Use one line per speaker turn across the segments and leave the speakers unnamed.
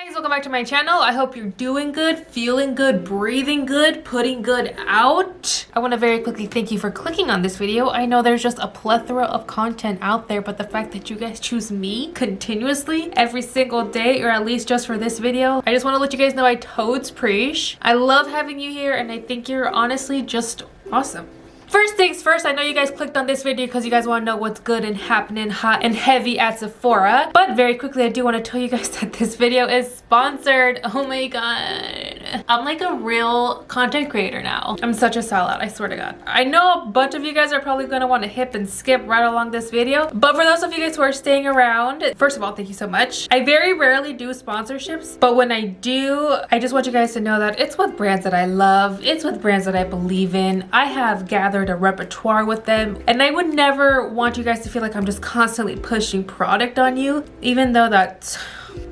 Guys, welcome back to my channel. I hope you're doing good, feeling good, breathing good, putting good out. I want to very quickly thank you for clicking on this video. I know there's just a plethora of content out there, but the fact that you guys choose me continuously every single day, or at least just for this video, I just want to let you guys know I totes preach. I love having you here, and I think you're honestly just awesome. First things first, I know you guys clicked on this video because you guys want to know what's good and happening, hot and heavy at Sephora. But very quickly, I do want to tell you guys that this video is sponsored. Oh my god. I'm like a real content creator now. I'm such a sellout, I swear to god. I know a bunch of you guys are probably going to want to hip and skip right along this video. But for those of you guys who are staying around, first of all, thank you so much. I very rarely do sponsorships, but when I do, I just want you guys to know that it's with brands that I love. It's with brands that I believe in. I have gathered a repertoire with them, and I would never want you guys to feel like I'm just constantly pushing product on you, even though that's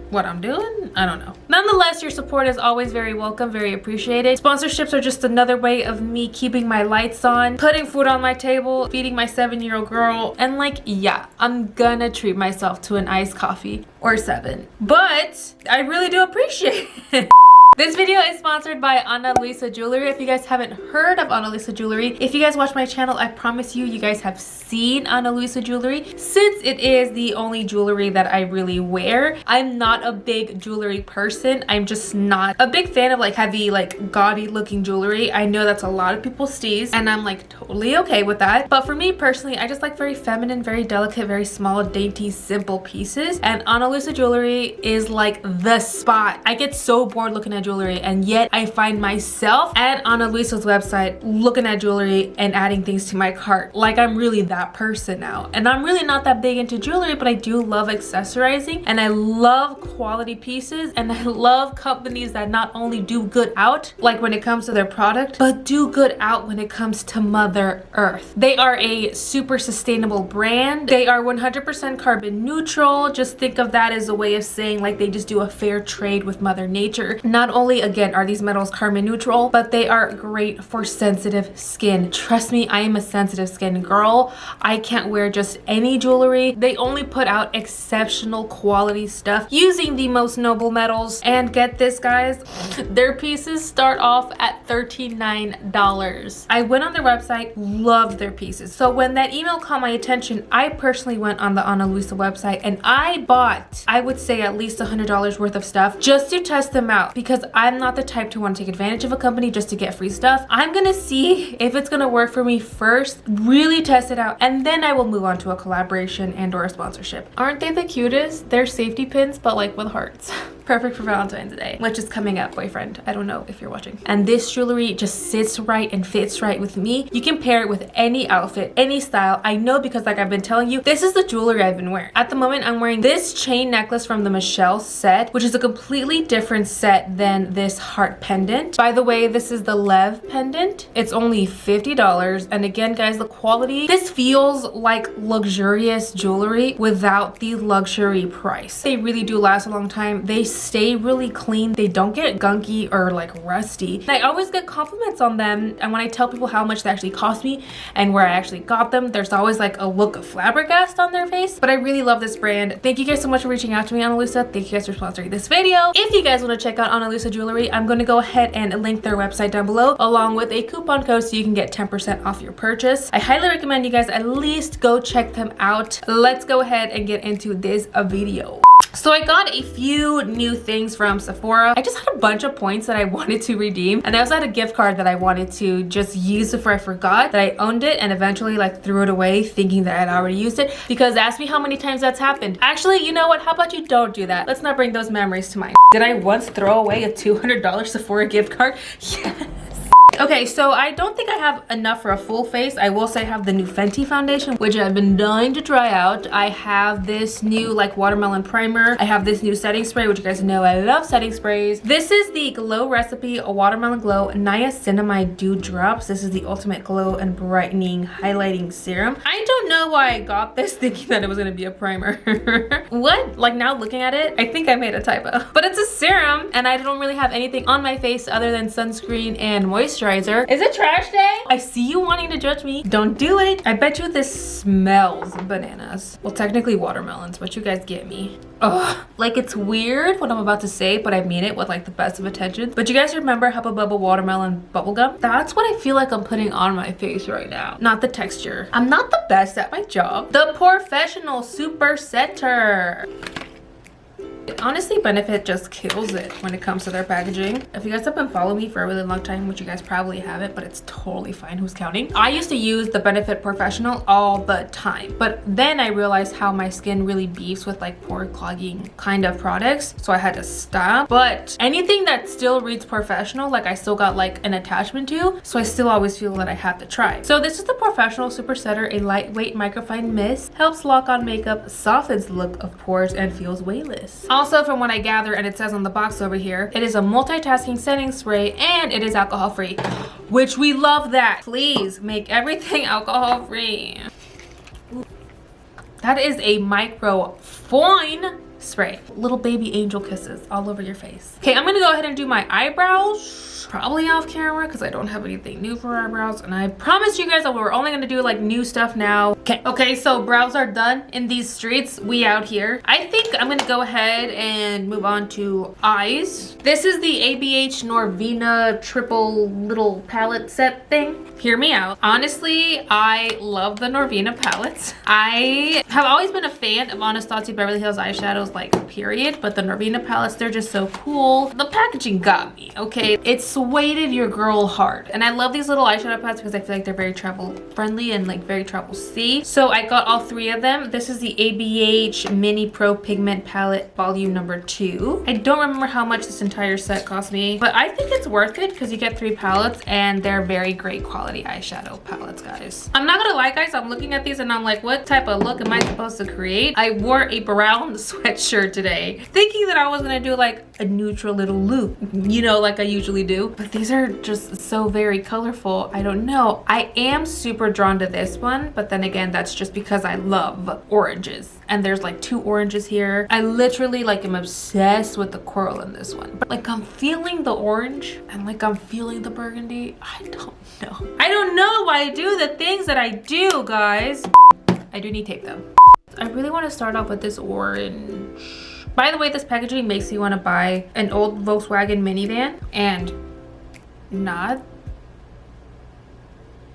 what I'm doing. I don't know. Nonetheless, your support is always very welcome, very appreciated. Sponsorships are just another way of me keeping my lights on, putting food on my table, feeding my 7-year-old girl, and like, yeah, I'm gonna treat myself to an iced coffee or 7. But I really do appreciate it. This video is sponsored by Analisa Jewelry. If you guys haven't heard of Analisa Jewelry, if you guys watch my channel, I promise you, you guys have seen Analisa Jewelry, since it is the only jewelry that I really wear. I'm not a big jewelry person. I'm just not a big fan of like heavy, like gaudy looking jewelry. I know that's a lot of people's steez, and I'm like totally okay with that. But for me personally, I just like very feminine, very delicate, very small, dainty, simple pieces. And Analisa Jewelry is like the spot. I get so bored looking at jewelry, and yet I find myself at Analisa's website looking at jewelry and adding things to my cart. Like I'm really that person now. And I'm really not that big into jewelry, but I do love accessorizing, and I love quality pieces, and I love companies that not only do good out, like when it comes to their product, but do good out when it comes to Mother Earth. They are a super sustainable brand. They are 100% carbon neutral. Just think of that as a way of saying like they just do a fair trade with Mother Nature. Not only again are these metals carbon neutral, but they are great for sensitive skin. Trust me, I am a sensitive skin girl. I can't wear just any jewelry. They only put out exceptional quality stuff using the most noble metals. And get this, guys, their pieces start off at $39. I went on their website, loved their pieces. So when that email caught my attention, I personally went on the Analisa website and I bought, I would say, at least $100 worth of stuff just to test them out, because I'm not the type to want to take advantage of a company just to get free stuff. I'm gonna see if it's gonna work for me first, really test it out, and then I will move on to a collaboration and or a sponsorship. Aren't they the cutest? They're safety pins, but like with hearts. Perfect for Valentine's Day, which is coming up, boyfriend. I don't know if you're watching. And this jewelry just sits right and fits right with me. You can pair it with any outfit, any style. I know, because like I've been telling you, this is the jewelry I've been wearing. At the moment, I'm wearing this chain necklace from the Michelle set, which is a completely different set than this heart pendant. By the way, this is the Lev pendant. It's only $50. And again, guys, the quality, this feels like luxurious jewelry without the luxury price. They really do last a long time. They stay really clean. They don't get gunky or like rusty. I always get compliments on them, and when I tell people how much they actually cost me and where I actually got them, there's always like a look of flabbergasted on their face. But I really love this brand. Thank you guys so much for reaching out to me, Analisa. Thank you guys for sponsoring this video. If you guys want to check out Analisa Jewelry, I'm going to go ahead and link their website down below, along with a coupon code so you can get 10% off your purchase. I highly recommend you guys at least go check them out. Let's go ahead and get into this video. So I got a few new things from Sephora. I just had a bunch of points that I wanted to redeem, and I also had a gift card that I wanted to just use before I forgot that I owned it, and eventually like threw it away thinking that I'd already used it, because ask me how many times that's happened. Actually, you know what? How about you don't do that? Let's not bring those memories to mind. Did I once throw away a $200 Sephora gift card? Yes. Okay, so I don't think I have enough for a full face. I will say I have the new Fenty foundation, which I've been dying to try out. I have this new like watermelon primer. I have this new setting spray, which you guys know I love setting sprays. This is the Glow Recipe Watermelon Glow Niacinamide Dew Drops. This is the ultimate glow and brightening highlighting serum. I don't know why I got this thinking that it was gonna be a primer. What? Like now looking at it, I think I made a typo. But it's a serum, and I don't really have anything on my face other than sunscreen and moisturizer. moisturizer. Is it trash day? I see you wanting to judge me. Don't do it. I bet you this smells bananas. Well, technically watermelons, but you guys get me. Ugh. Like, it's weird what I'm about to say, but I mean it with like the best of intentions. But you guys remember Hubba Bubba watermelon bubblegum? That's what I feel like I'm putting on my face right now. Not the texture. I'm not the best at my job. The Professional Super Setter. Honestly, Benefit just kills it when it comes to their packaging. If you guys have been following me for a really long time, which you guys probably haven't, but it's totally fine, who's counting? I used to use the Benefit Professional all the time, but then I realized how my skin really beefs with like pore clogging kind of products, so I had to stop. But anything that still reads professional, like I still got like an attachment to, so I still always feel that I have to try. So this is the Professional Super Setter, a lightweight microfine mist, helps lock on makeup, softens the look of pores, and feels weightless. Also, from what I gather, and it says on the box over here, it is a multitasking setting spray and it is alcohol free, which we love that. Please make everything alcohol free. That is a micro fine spray. Little baby angel kisses all over your face. Okay, I'm gonna go ahead and do my eyebrows. Probably off camera because I don't have anything new for eyebrows, and I promised you guys that we're only gonna do like new stuff now. Okay, so brows are done in these streets. We out here. I think I'm gonna go ahead and move on to eyes. This is the ABH Norvina triple little palette set thing. Hear me out. Honestly, I love the Norvina palettes. I have always been a fan of Anastasia Beverly Hills eyeshadows, like period, but the Norvina palettes, they're just so cool. The packaging got me, okay? It suaded your girl hard. And I love these little eyeshadow palettes because I feel like they're very travel friendly and like very travel safe. So I got all three of them. This is the ABH Mini Pro Pigment Palette Volume number 2. I don't remember how much this entire set cost me, but I think it's worth it because you get 3 palettes and they're very great quality eyeshadow palettes, guys. I'm not gonna lie, guys, I'm looking at these and I'm like, what type of look am I supposed to create? I wore a brown sweatshirt today, thinking that I was gonna do like a neutral little look, you know, like I usually do. But these are just so very colorful. I don't know. I am super drawn to this one, but then again, that's just because I love oranges. And there's like 2 oranges here. I literally like am obsessed with the coral in this one. But like I'm feeling the orange and like I'm feeling the burgundy. I don't know. I don't know why I do the things that I do, guys. I do need tape though. I really want to start off with this orange. By the way, this packaging makes you want to buy an old Volkswagen minivan and not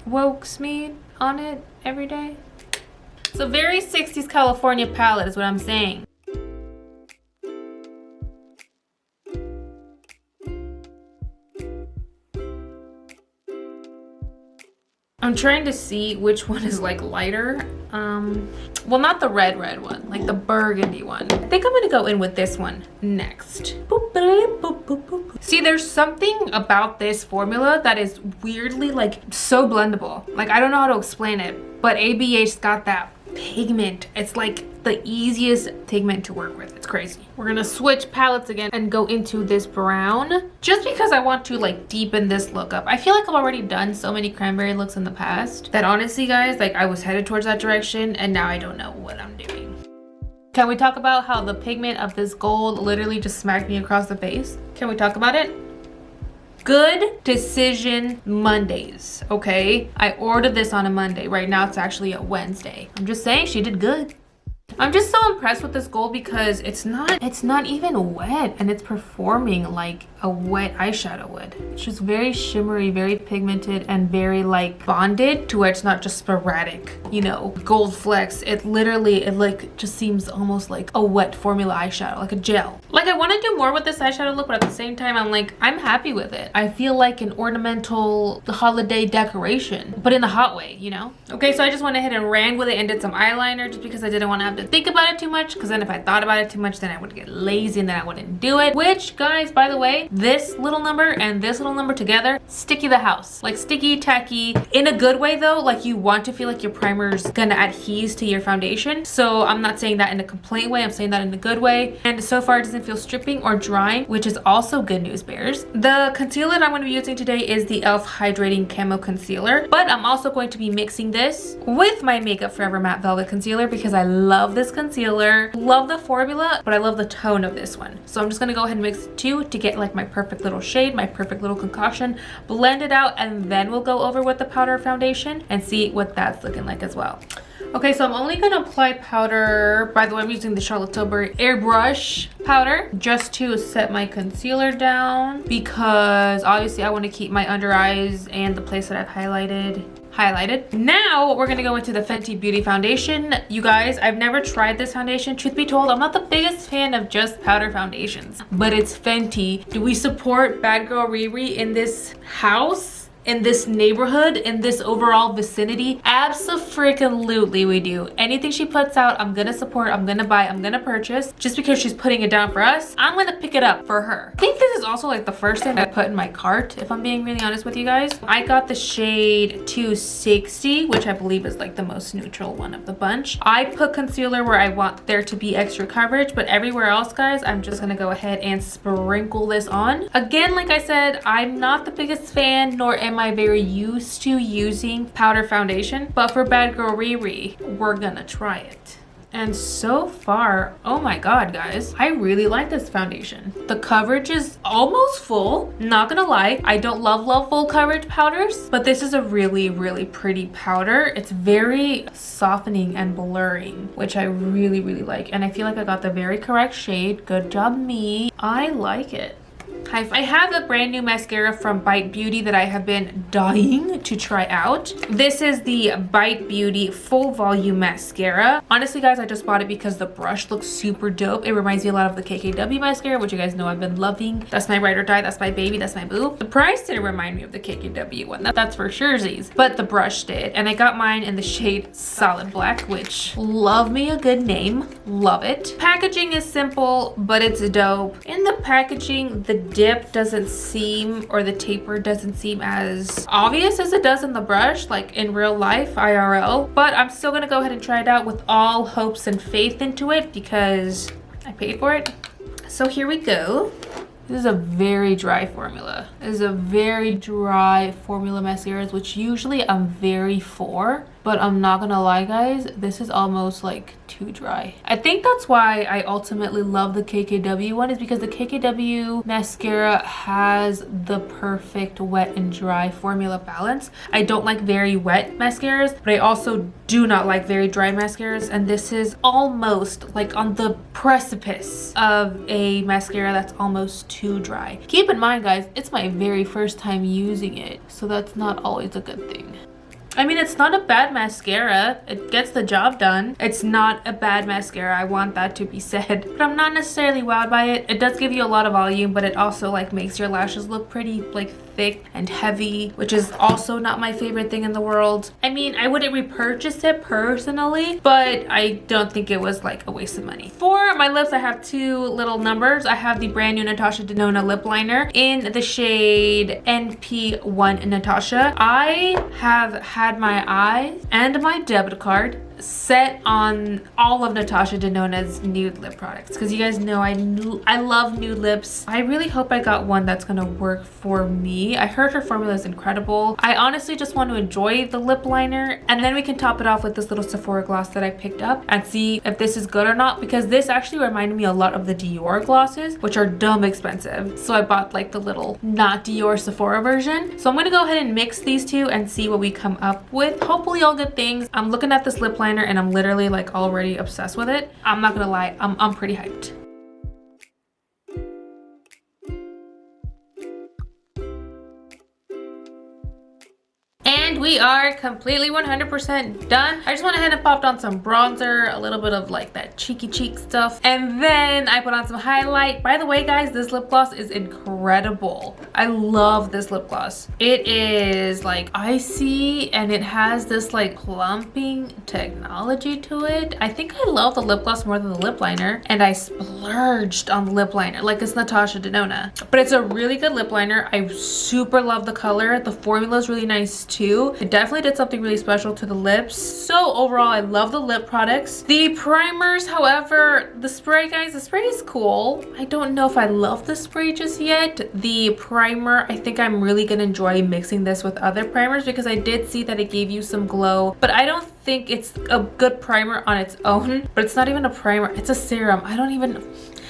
Wokesmead on it every day. It's a very 60s California palette is what I'm saying. I'm trying to see which one is like lighter. Well, not the red one, like the burgundy one. I think I'm gonna go in with this one next. Boop, boop, boop, boop, boop. See, there's something about this formula that is weirdly like so blendable. Like, I don't know how to explain it, but ABH's got that pigment. It's like the easiest pigment to work with. It's crazy. We're gonna switch palettes again and go into this brown just because I want to like deepen this look up. I feel like I've already done so many cranberry looks in the past that honestly, guys, like I was headed towards that direction and now I don't know what I'm doing. Can we talk about how the pigment of this gold literally just smacked me across the face? Can we talk about it? Good Decision Mondays, okay? I ordered this on a Monday. Right now it's actually a Wednesday. I'm just saying she did good. I'm just so impressed with this gold because it's not even wet and it's performing like a wet eyeshadow would. It's just very shimmery, very pigmented, and very like bonded to where it's not just sporadic, you know, gold flecks. It like just seems almost like a wet formula eyeshadow, like a gel. Like I want to do more with this eyeshadow look, but at the same time I'm like, I'm happy with it. I feel like an ornamental holiday decoration, but in the hot way, you know? Okay, so I just went ahead and ran with it and did some eyeliner just because I didn't want to have to think about it too much, because then if I thought about it too much then I would get lazy and then I wouldn't do it. Which, guys, by the way, this little number and this little number together, sticky the house. Like sticky, tacky, in a good way though. Like you want to feel like your primer's gonna adhere to your foundation. So I'm not saying that in a complaint way, I'm saying that in a good way. And so far it doesn't feel stripping or drying, which is also good news, bears. The concealer that I'm going to be using today is the e.l.f. Hydrating Camo Concealer, but I'm also going to be mixing this with my Makeup Forever Matte Velvet Concealer because I love love this concealer, love the formula, but I love the tone of this one. So I'm just gonna go ahead and mix the two to get like my perfect little shade, my perfect little concoction, blend it out, and then we'll go over with the powder foundation and see what that's looking like as well. Okay, so I'm only gonna apply powder. By the way, I'm using the Charlotte Tilbury airbrush powder just to set my concealer down, because obviously I want to keep my under eyes and the place that I've highlighted. Now we're gonna go into the Fenty Beauty foundation. You guys, I've never tried this foundation. Truth be told, I'm not the biggest fan of just powder foundations, but it's Fenty. Do we support Bad Girl Riri in this house? In this neighborhood, in this overall vicinity? Abso-freaking-lutely we do. Anything she puts out, I'm gonna support, I'm gonna buy, I'm gonna purchase. Just because she's putting it down for us, I'm gonna pick it up for her. I think this is also like the first thing I put in my cart, if I'm being really honest with you guys. I got the shade 260, which I believe is like the most neutral one of the bunch. I put concealer where I want there to be extra coverage, but everywhere else, guys, I'm just gonna go ahead and sprinkle this on. Again, like I said, I'm not the biggest fan, nor am I very used to using powder foundation, but for Bad Girl Riri, we're gonna try it. And so far, oh my god, guys, I really like this foundation. The coverage is almost full, not gonna lie. I don't love full coverage powders, but this is a really pretty powder. It's very softening and blurring, which I really like, and I feel like I got the very correct shade. Good job, me. I like it. I have a brand new mascara from Bite Beauty that I have been dying to try out. This is the Bite Beauty Full Volume Mascara. Honestly, guys, I just bought it because the brush looks super dope. It reminds me a lot of the KKW mascara, which you guys know I've been loving. That's my ride or die. That's my baby. That's my boo. The price didn't remind me of the KKW one. That's for surezies. But the brush did. And I got mine in the shade Solid Black, which love me a good name. Love it. Packaging is simple, but it's dope. In the packaging, the dip doesn't seem, or the taper doesn't seem as obvious as it does in the brush, like in real life, IRL. But I'm still gonna go ahead and try it out with all hopes and faith into it because I paid for it. So here we go. This is a very dry formula. This is a very dry formula mascaras, which usually I'm very for. But I'm not gonna lie, guys, this is almost like too dry. I think that's why I ultimately love the KKW one, is because the KKW mascara has the perfect wet and dry formula balance. I don't like very wet mascaras, but I also do not like very dry mascaras, and this is almost like on the precipice of a mascara that's almost too dry. Keep in mind, guys, it's my very first time using it, so that's not always a good thing. I mean, it's not a bad mascara. It gets the job done. It's not a bad mascara. I want that to be said. But I'm not necessarily wowed by it. It does give you a lot of volume, but it also like makes your lashes look pretty like thick and heavy, which is also not my favorite thing in the world. I mean, I wouldn't repurchase it personally, but I don't think it was like a waste of money. For my lips, I have two little numbers. I have the brand new Natasha Denona lip liner in the shade NP1 Natasha. I have had my eyes and my debit card set on all of Natasha Denona's nude lip products, because you guys know I love nude lips. I really hope I got one that's gonna work for me. I heard her formula is incredible. I honestly just want to enjoy the lip liner, and then we can top it off with this little Sephora gloss that I picked up and see if this is good or not, because this actually reminded me a lot of the Dior glosses, which are dumb expensive. So I bought like the little not Dior Sephora version. So I'm gonna go ahead and mix these two and see what we come up with. Hopefully all good things. I'm looking at this lip liner and I'm literally like already obsessed with it. I'm not gonna lie, I'm pretty hyped. And we are completely 100% done. I just went ahead and popped on some bronzer, a little bit of like that cheeky cheek stuff, and then I put on some highlight. By the way, guys, this lip gloss is incredible. I love this lip gloss. It is like icy and it has this like plumping technology to it. I think I love the lip gloss more than the lip liner, and I splurged on the lip liner like it's Natasha Denona. But it's a really good lip liner. I super love the color. The formula is really nice too. too. It definitely did something really special to the lips. So overall, I love the lip products. The primers, however, the spray, guys, the spray is cool. I don't know if I love the spray just yet. The primer, I think I'm really gonna enjoy mixing this with other primers because I did see that it gave you some glow, but I don't think it's a good primer on its own. But it's not even a primer, it's a serum. I don't even...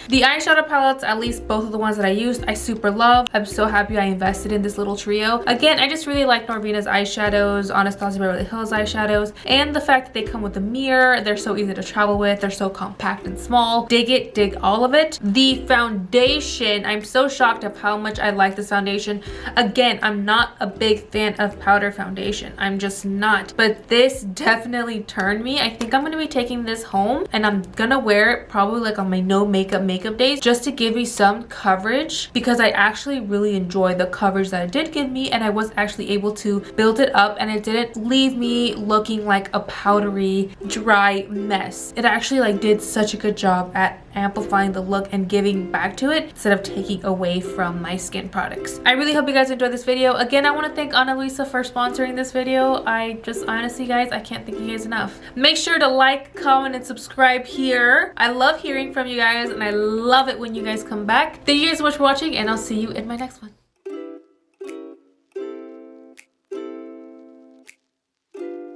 The eyeshadow palettes, at least both of the ones that I used, I super love. I'm so happy I invested in this little trio. Again, I just really like Norvina's eyeshadows, Anastasia Beverly Hills eyeshadows, and the fact that they come with a mirror. They're so easy to travel with. They're so compact and small. Dig it, dig all of it. The foundation, I'm so shocked of how much I like this foundation. Again, I'm not a big fan of powder foundation. I'm just not. But this definitely turned me. I think I'm going to be taking this home and I'm going to wear it probably like on my no makeup days just to give me some coverage, because I actually really enjoy the coverage that it did give me, and I was actually able to build it up and it didn't leave me looking like a powdery dry mess. It actually like did such a good job at amplifying the look and giving back to it instead of taking away from my skin products. I really hope you guys enjoyed this video. Again, I want to thank Analisa for sponsoring this video. I just honestly, guys, I can't thank you guys enough. Make sure to like, comment, and subscribe here. I love hearing from you guys and I love it when you guys come back. Thank you guys so much for watching, and I'll see you in my next one.